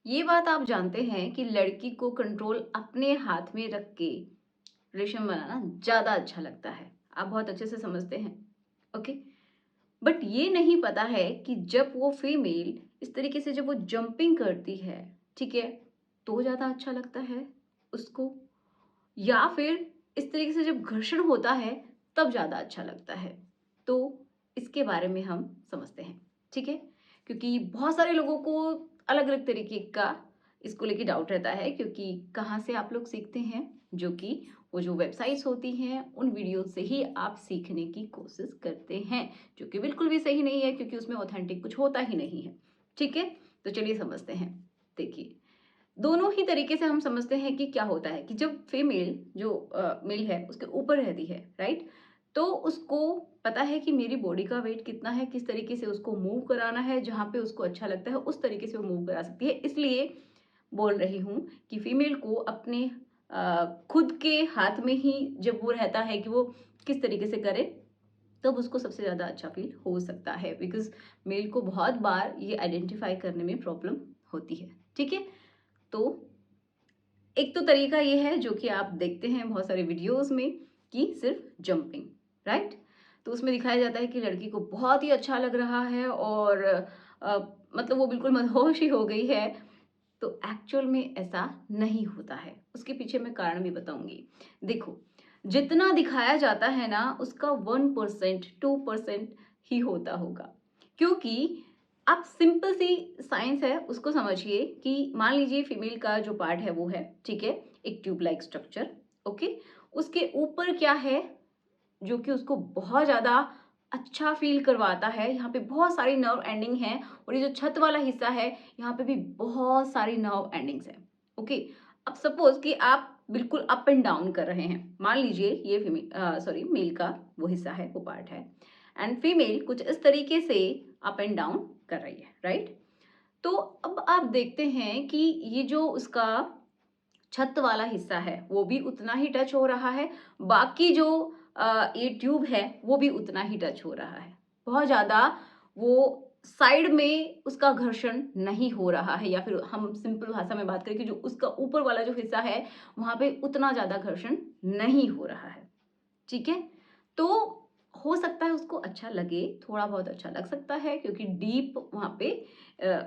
ये बात आप जानते हैं कि लड़की को कंट्रोल अपने हाथ में रख के रिलेशन बनाना ज़्यादा अच्छा लगता है। आप बहुत अच्छे से समझते हैं, ओके? बट ये नहीं पता है कि जब वो फीमेल इस तरीके से जब वो जंपिंग करती है, ठीक है? तो ज़्यादा अच्छा लगता है उसको, या फिर इस तरीके से जब घर्षण होता है तब ज़्यादा अच्छा लगता है। तो इसके बारे में हम समझते हैं, ठीक है? क्योंकि बहुत सारे लोगों को अलग-अलग तरीके का इसको लेके डाउट रहता है, क्योंकि कहाँ से आप लोग सीखते हैं, जो कि वो जो वेबसाइट्स होती हैं उन वीडियो से ही आप सीखने की कोशिश करते हैं, जो कि बिल्कुल भी सही नहीं है, क्योंकि उसमें ऑथेंटिक कुछ होता ही नहीं है, ठीक है? तो चलिए समझते हैं। देखिए, दोनों ही तरीके से हम समझते हैं कि क्या होता है कि जब फीमेल जो मेल है उसके ऊपर रहती है, राइट? तो उसको पता है कि मेरी बॉडी का वेट कितना है, किस तरीके से उसको मूव कराना है, जहाँ पे उसको अच्छा लगता है उस तरीके से वो मूव करा सकती है। इसलिए बोल रही हूँ कि फीमेल को अपने खुद के हाथ में ही जब वो रहता है कि वो किस तरीके से करे, तब उसको सबसे ज़्यादा अच्छा फील हो सकता है, बिकॉज़ मेल को बहुत बार ये आइडेंटिफ़ाई करने में प्रॉब्लम होती है, ठीक है? तो एक तो तरीका ये है जो कि आप देखते हैं बहुत सारे वीडियोस में, कि सिर्फ जंपिंग, राइट? तो उसमें दिखाया जाता है कि लड़की को बहुत ही अच्छा लग रहा है और मतलब वो बिल्कुल मदहोश ही हो गई है। तो एक्चुअल में ऐसा नहीं होता है, उसके पीछे मैं कारण भी बताऊंगी। देखो, जितना दिखाया जाता है ना उसका 1% 2% ही होता होगा, क्योंकि आप सिंपल सी साइंस है उसको समझिए कि मान लीजिए फीमेल का जो पार्ट है वो है, ठीक है, एक ट्यूब लाइक स्ट्रक्चर, ओके? उसके ऊपर क्या है जो कि उसको बहुत ज़्यादा अच्छा फ़ील करवाता है, यहाँ पे बहुत सारी नर्व एंडिंग हैं, और ये जो छत वाला हिस्सा है, यहाँ पे भी बहुत सारी नर्व एंडिंग्स हैं, ओके? अब सपोज़ कि आप बिल्कुल अप एंड डाउन कर रहे हैं, मान लीजिए ये सॉरी मेल का वो हिस्सा है, वो पार्ट है, एंड फीमेल कुछ इस तरीके से अप एंड डाउन कर रही है, राइट? तो अब आप देखते हैं कि ये जो उसका छत वाला हिस्सा है वो भी उतना ही टच हो रहा है, बाकी जो ये ट्यूब है वो भी उतना ही टच हो रहा है। बहुत ज़्यादा वो साइड में उसका घर्षण नहीं हो रहा है, या फिर हम सिंपल भाषा में बात करें कि जो उसका ऊपर वाला जो हिस्सा है वहाँ पे उतना ज़्यादा घर्षण नहीं हो रहा है, ठीक है? तो हो सकता है उसको अच्छा लगे, थोड़ा बहुत अच्छा लग सकता है, क्योंकि डीप वहाँ पे अ,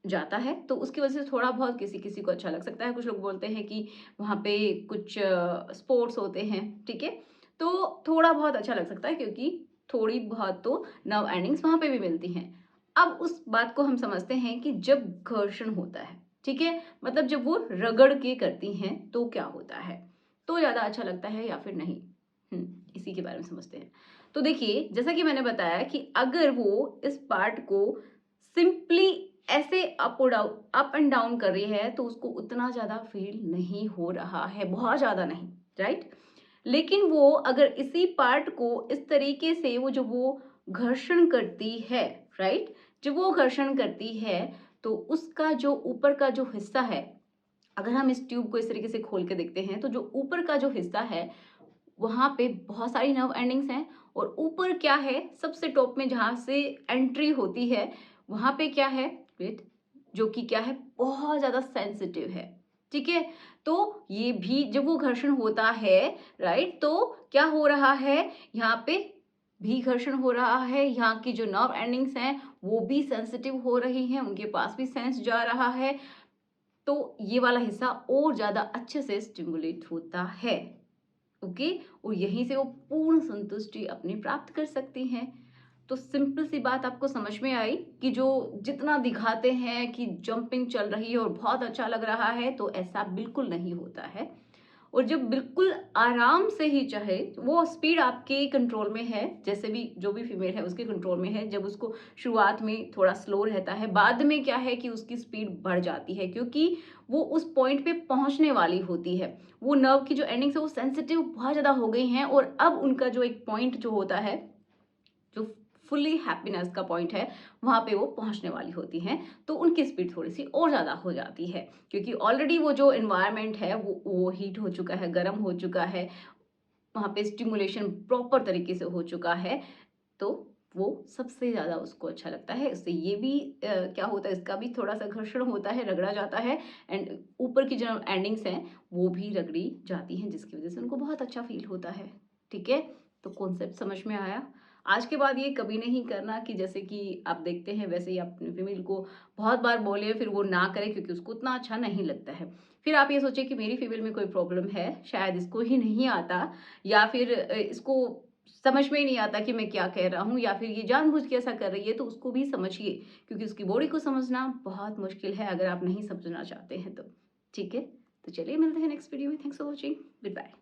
जाता है, तो उसकी वजह से थोड़ा बहुत किसी-किसी को अच्छा लग सकता है। कुछ लोग बोलते हैं कि वहाँ पे कुछ स्पोर्ट्स होते हैं, ठीक है? तो थोड़ा बहुत अच्छा लग सकता है, क्योंकि थोड़ी बहुत तो नर्व एंडिंग्स वहाँ पे भी मिलती हैं। अब उस बात को हम समझते हैं कि जब घर्षण होता है, ठीक है? मतलब जब वो रगड़ के करती हैं, तो क्या होता है? तो ज़्यादा अच्छा लगता है या फिर नहीं? इसी के बारे में समझते हैं। तो देखिए, जैसा कि मैंने बताया कि अगर वो इस पार्ट को सिंपली ऐसे अप एंड डाउन कर रही है, तो उसको उतना ज़्यादा फ़ील नहीं हो रहा है, बहुत ज़्यादा नहीं, राइट? लेकिन वो अगर इसी पार्ट को इस तरीके से वो घर्षण करती है, राइट? जब वो घर्षण करती है, तो उसका जो ऊपर का जो हिस्सा है, अगर हम इस ट्यूब को इस तरीके से खोल के देखते हैं, तो जो ऊपर का जो हिस्सा है, वहाँ पे बहुत सारी नर्व एंडिंग्स हैं, और ऊपर क्या है, सबसे टॉप में जहाँ से एंट्री होती है, वहाँ पे क्या है, वेट, जो कि क्या है, बहुत ज़्यादा सेंसिटिव है, ठीक है? तो ये भी जब वो घर्षण होता है, राइट, तो क्या हो रहा है, यहाँ पे भी घर्षण हो रहा है, यहाँ की जो नर्व एंडिंग्स हैं वो भी सेंसिटिव हो रही हैं, उनके पास भी सेंस जा रहा है, तो ये वाला हिस्सा और ज़्यादा अच्छे से स्टिमुलेट होता है, ओके? और यहीं से वो पूर्ण संतुष्टि अपनी प्राप्त कर सकती हैं। तो सिंपल सी बात आपको समझ में आई कि जो जितना दिखाते हैं कि जंपिंग चल रही है और बहुत अच्छा लग रहा है, तो ऐसा बिल्कुल नहीं होता है। और जब बिल्कुल आराम से ही चाहे, वो स्पीड आपके कंट्रोल में है, जैसे भी जो भी फीमेल है उसके कंट्रोल में है। जब उसको शुरुआत में थोड़ा स्लो रहता है, बाद में क्या है कि उसकी स्पीड बढ़ जाती है, क्योंकि वो उस पॉइंट पे पहुंचने वाली होती है। वो नर्व की जो एंडिंग्स है वो सेंसिटिव बहुत ज़्यादा हो गई हैं, और अब उनका जो एक पॉइंट जो होता है, जो फुल्ली हैप्पीनेस का पॉइंट है, वहाँ पे वो पहुँचने वाली होती हैं, तो उनकी स्पीड थोड़ी-सी और ज़्यादा हो जाती है, क्योंकि ऑलरेडी वो जो एनवायरनमेंट है वो हीट हो चुका है, गर्म हो चुका है, वहाँ पे स्टिमुलेशन प्रॉपर तरीके से हो चुका है, तो वो सबसे ज़्यादा उसको अच्छा लगता है। इससे ये भी क्या होता है, इसका भी थोड़ा-सा घर्षण होता है, रगड़ा जाता है एंड ऊपर की जो एंडिंग्स हैं, वो भी रगड़ी जाती हैं, जिसकी वज़ह से उनको बहुत अच्छा फ़ील होता है। ठीक है? तो कॉन्सेप्ट समझ में आया? आज के बाद ये कभी नहीं करना कि जैसे कि आप देखते हैं वैसे ही आप अपनी फीमेल को बहुत बार बोले फिर वो ना करे क्योंकि उसको उतना अच्छा नहीं लगता है। फिर आप ये सोचिए कि मेरी फीमेल में कोई प्रॉब्लम है, शायद इसको ही नहीं आता या फिर इसको समझ में ही नहीं आता कि मैं क्या कह रहा हूँ या फिर ये जानबूझ के ऐसा कर रही है, तो उसको भी समझिए क्योंकि उसकी बॉडी को समझना बहुत मुश्किल है अगर आप नहीं समझना चाहते हैं तो। ठीक है? तो चलिए मिलते हैं नेक्स्ट वीडियो में। Thanks for watching. Good bye.